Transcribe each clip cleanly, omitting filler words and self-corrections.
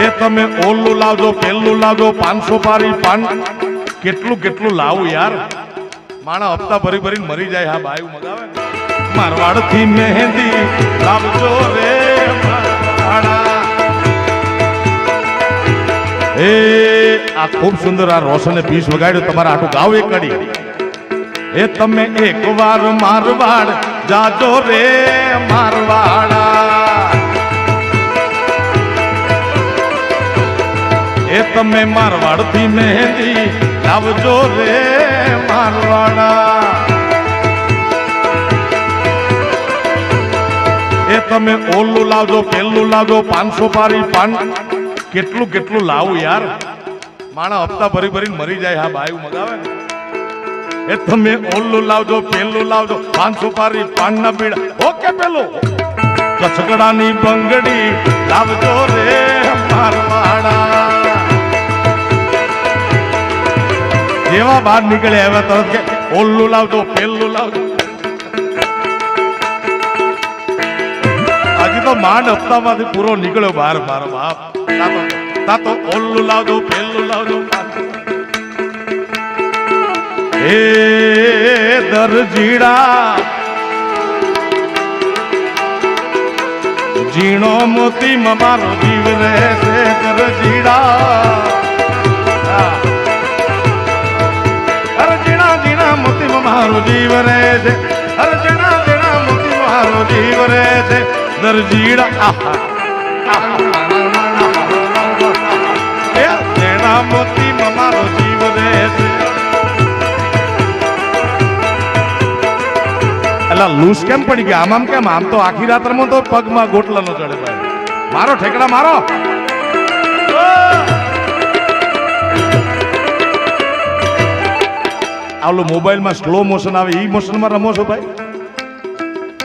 એ તમે ઓલું લાવજો પેલું લાવજો 500 પારી પાન કેટલું કેટલું લાવું યાર માણા હપ્તા ભરી ભરીને મરી જાય હા બાયું મગાવે મારવાડ થી મહેંદી લાવજો રે મારવાડા એ આ ખૂબ સુંદર આ રોશને પીસ વગાડ્યો તમારા આટું ગાવ એક કડી એ તમે એકવાર મારવાડ જાજો રે મારવાડા એ તમે મારવાડ થી મહેંદી લાવજો રે મારવાડા એ તમે ઓલું લાવજો પેલું લાવજો 500 પારી પાન કેટલું કેટલું લાવું યાર માણા હપ્તા ભરી ભરીને મરી જાય હા બાયું મગાવે એ તમે ઓલું લાવજો પેલું લાવજો 500 પારી પાન ના પીડા ઓકે પેલું કચકડાની બંગડી લાવજો રે મારવાડા જેવા બહાર નીકળે હવે તરત કે ઓલું લાવજો પેલું લાવજો હજી તો માંડ હપ્તામાંથી પૂરો નીકળ્યો બહાર મારો બાપ તા તો ઓલું લાવજો પેલું લાવજો એ દરજીડા ઝીણો મોતી મારો જીવ રહેશે દરજીડા મોતી મારો જીવ રે છે હર જણા જણા મોતી મારો જીવ રે છે દરજીડા જણા મોતી મારો જીવ રે છે એલા લૂસ કેમ પડી ગયા આમ કેમ આમ તો આખી રાત્રમાં તો પગમાં ગોટલા નો ચડે ભાઈ મારો ઠેકડા મારો આવલો મોબાઈલ માં સ્લો મોશન આવે ઈ મોશન માં રમો છો ભાઈ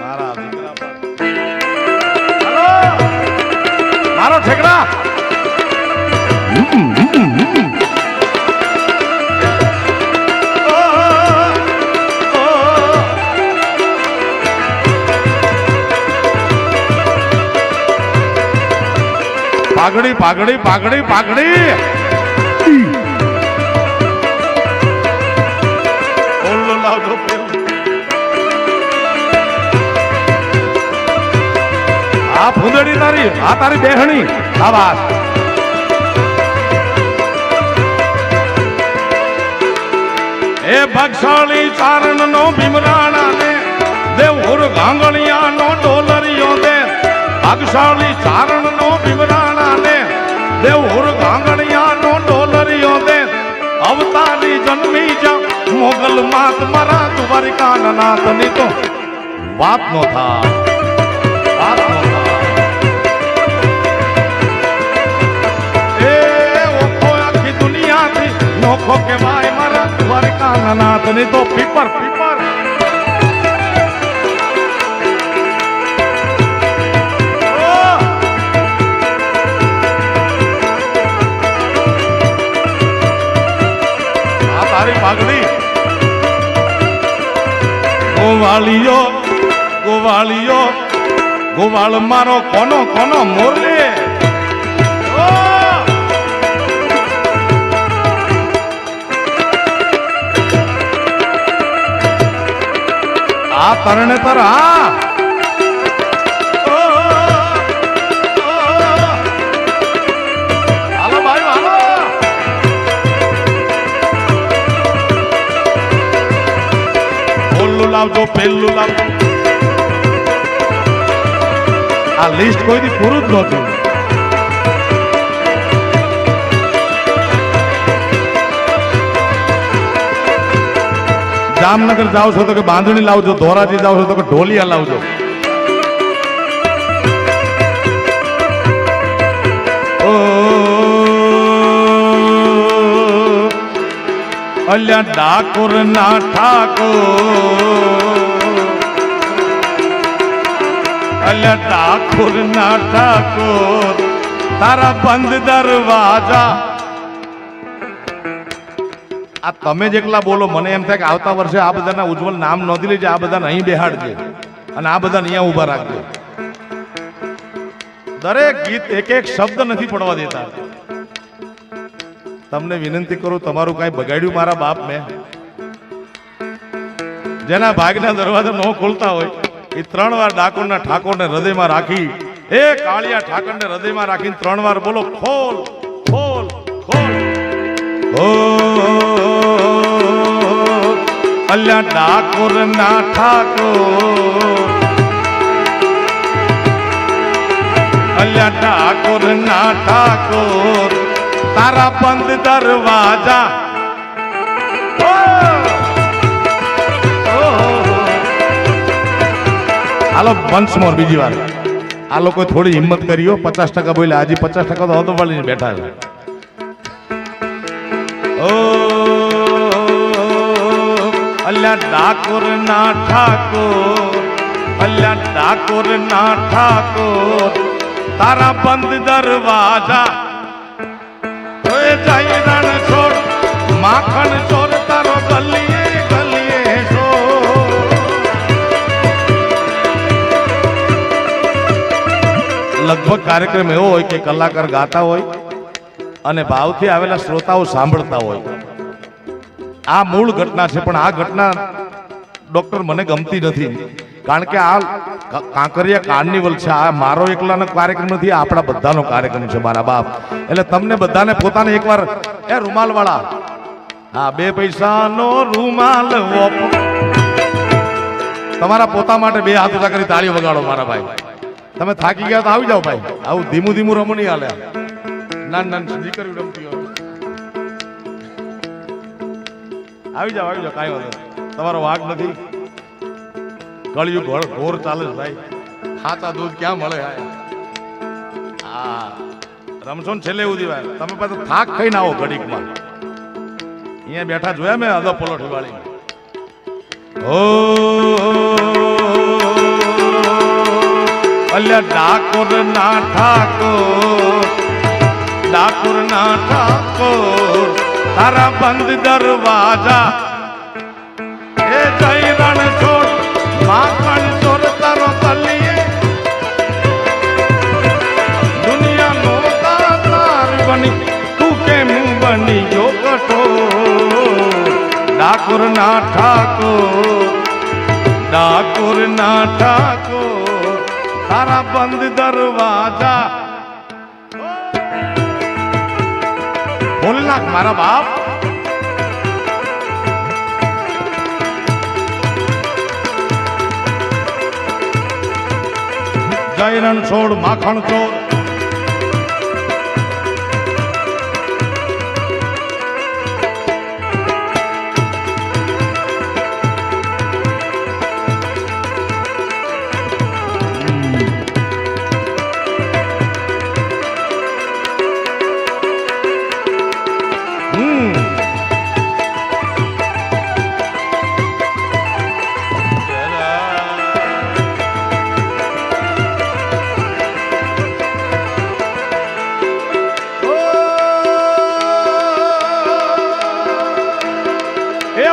મારા દીકરા હેલો મારો ઠેકડા પાઘડી પાઘડી પાઘડી પાઘડી આ ફૂંદડી તારી આ તારી બેહણી આવાજ એ ભક્ષાળી ચારણ નો ભીમરાણા ને દેવહુર ગાંગણિયા નો ડોલરિયો દે ભક્ષાળી ચારણ નો ભીમરાણા ને દેવહુર ગાંગણિયા નો ડોલરિયો દે અવતારી જન્મી જા મોગલ માત મારા દ્વારિકા નાથ ની તો વાત નો થાય વાત નો થાય એ ઓખો આખી દુનિયાથી નોખો કહેવાય મારા દ્વારિકા નાથ ની તો પીપર પીપર આ તારી પાઘડી ગોવાળિયો ગોવાળિયો ગોવાળ મારો કોનો કોનો મોરલે આ તરણેતર હા હાલો ભાઈ હાલો ઓલું લાવજો પેલું લાવજો આ લિસ્ટ કોઈથી પૂરું જ નહોતું જામનગર જાવ છો તો કે બાંધણી લાવજો ધોરાજી જાવ છો તો કે ઢોલિયા લાવજો અલ્યા ડાકોર ના ઠાકોર અલ્યા ઠાકોર ના ઠાકોર તારા બંધ દરવાજા આ તમે જેટલા બોલો મને એમ થાય કે આવતા વર્ષે આ બધાના ઉજ્જવલ નામ નોંધી લેજે આ બધાને અહીં બેહાડજે અને આ બધાને અહીંયા ઉભા રાખજો દરેક ગીત એક એક શબ્દ નથી પડવા દેતા. તમને વિનંતી કરું, તમારું કઈ બગાડ્યું મારા બાપ મેં? જેના ભાગના દરવાજા ન ખોલતા હોય એ 3 વાર ડાકોરના ઠાકોરને હૃદયમાં રાખી, એ કાળિયા ઠાકરને હૃદયમાં રાખીને 3 વાર બોલો, ખોલ ખોલ ખોલ. ઓ અલ્યા ડાકોરના ઠાકોર, અલ્યા ઠાકોરના ઠાકોર, તારા બંધ દરવાજા. હાલો વંશમોર બીજી વાર. આ લોકો થોડી હિંમત કર્યો, 50% બોલ્યા, હજી 50% તો હતો વાળીને બેઠા છે. ઓ અલ્યા ડાકોરના ઠાકોર, અલ્યા ડાકોરના ઠાકોર, તારા બંધ દરવાજા. ઓય જઈ રણ છોડ માખણ ચોર, તારો ગલીએ ગલીએ છોડ. લગભગ કાર્યક્રમ એવો હોય કે કલાકાર ગાતા હોય અને ભાવથી આવેલા શ્રોતાઓ સાંભળતા હોય. આ મૂળ ઘટના છે, પણ આ ઘટના ડોક્ટર મને ગમતી નથી, કારણ કે આ કાંકરિયા કાર્નિવલ છે. આ મારો એકલાનો કાર્યક્રમ નથી, આપણા બધાનો કાર્યક્રમ છે મારા બાપ. એટલે તમને બધાને પોતાને એકવાર એ રૂમાલ વાળા, હા 2 પૈસાનો રૂમાલ, તમારા પોતા માટે 2 હાથ ઊંચા કરી તાળીઓ વગાડો મારા ભાઈ. તમે થાકી ગયા તો આવી જાઓ ભાઈ. આવું ધીમું ધીમું રમવું નહીં હાલે. નાની દીકરી રમતી હોય, આવી જાઓ કાંઈ વાંધો નહીં, તમારો વાગ નથી. કળિયુગ ઘોર ચાલે છે ભાઈ, ખાતા દૂધ ક્યાં મળે? હા રમશો ને છેલ્લે સુધી ભાઈ. તમે પાછું થાક ખાઈને આવો ઘડીકમાં. અહીંયા બેઠા જોયા મેં અદો પલોઠી વાળી. ઓ અલ્યા ડાકોરના ઠાકોર, ડાકોરના ઠાકોર, તારા બંધ દરવાજા. એ જઈ રણ છોડ માખણ ચોર, તારો ગલીએ દુનિયાનો દાતાર બની, તું કેમ બની ગયો કઠોર? ડાકોરના ઠાકોર, ડાકોરના ઠાકોર, તારા બંધ દરવાજા. બોલ નાખ મારા બાપ. જય રણ છોડ માખણ ચોર,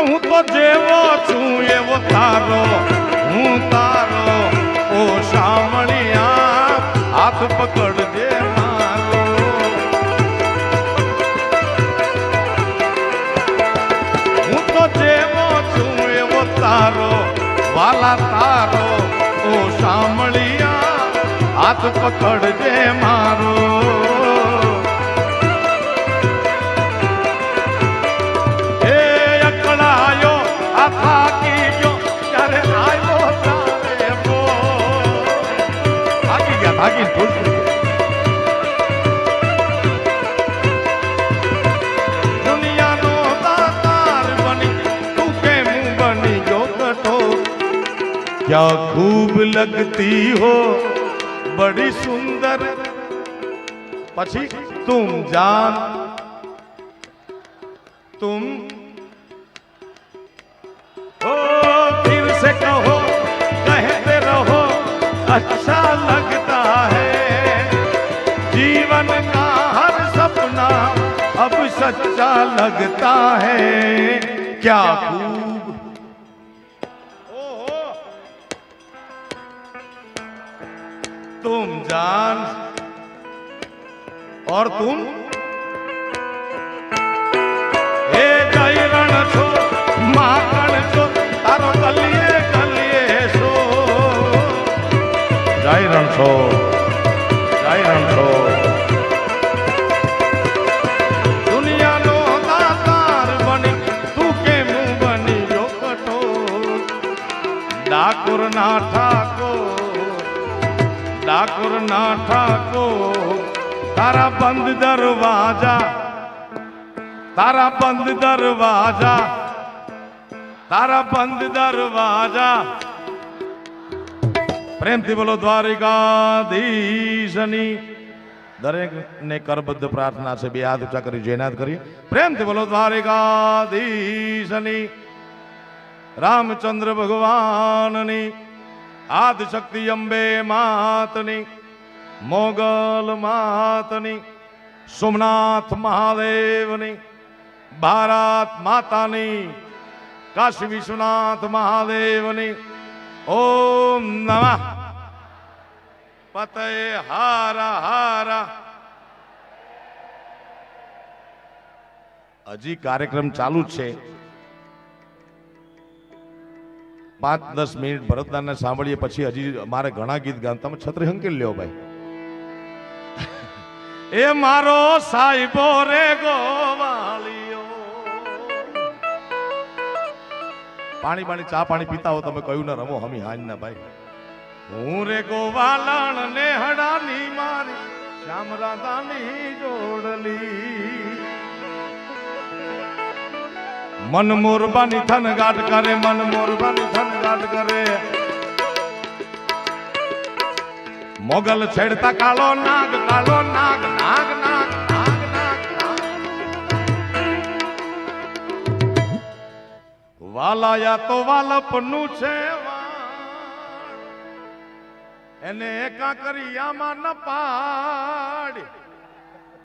હું તો જેવો છું એવો તારો, હું તારો ઓ શામળિયા, હાથ પકડજે મારો. હું તો જેવો છું એવો તારો, વાલા તારો ઓ શામળિયા, હાથ પકડજે મારો. થાકી ગયો ત્યારે આવ્યો તારે બો. થાકી ગયા, થાકી ખુશ. દુનિયાનો દાતાર બની, તું કેમ બની ગયો કઠોર? क्या खूब लगती हो बड़ी सुंदर, પછી तुम जान तुम फिर से कहो कहते रहो अच्छा लगता है, जीवन का हर सपना अब सच्चा लगता है. क्या खूब तुम जान और तुम हे जय रण छो माकण छो तारो गलिए गलिए सो जय रण छो जय रण छो दुनिया नो दातार बनी तू के मुंह बनी जो कटो डाकुर ना ठाको तारा बंद दरवाजा तारा बंद दरवाजा तारा बंद दरवाजा प्रेमથી બોલો દ્વારિકાધીશની દરેક ને કરબદ્ધ પ્રાર્થના છે બે હાથ ઊંચા કરી જયનાથ કરી પ્રેમથી બોલો દ્વારિકાધીશની રામચંદ્ર ભગવાનની આદિશક્તિ અંબે માતની મોગલ માતની સોમનાથ મહાદેવની ભારત માતાની કાશી વિશ્વનાથ મહાદેવની ઓમ નમઃ પતય હારા હારા હજી કાર્યક્રમ ચાલુ જ છે 5-10 મિનિટ ભરતદાનને સાંભળીએ પછી હજી મારે ઘણા ગીત ગાન તમે છત્રી હંકેલી લ્યો ભાઈ એ મારો સાહેબો રે ગોવાળિયો પાણી પાણી ચા પાણી પીતા હો તમે કયું ના રમો હમી હાજ ના ભાઈ હું રે ગોવાલણ ને હડાની મારી શ્યામ રાધાની જોડલી મન મોરબાની થન ગાટ કરે મન મોરબાની થન ગાટ કરે મોગલ છેડતા કાળો નાગ નાગ નાગ નાગ નાગ નાગ વાલાયા તો વાલપનું છે એને કાંકરિયામાં ન પાડી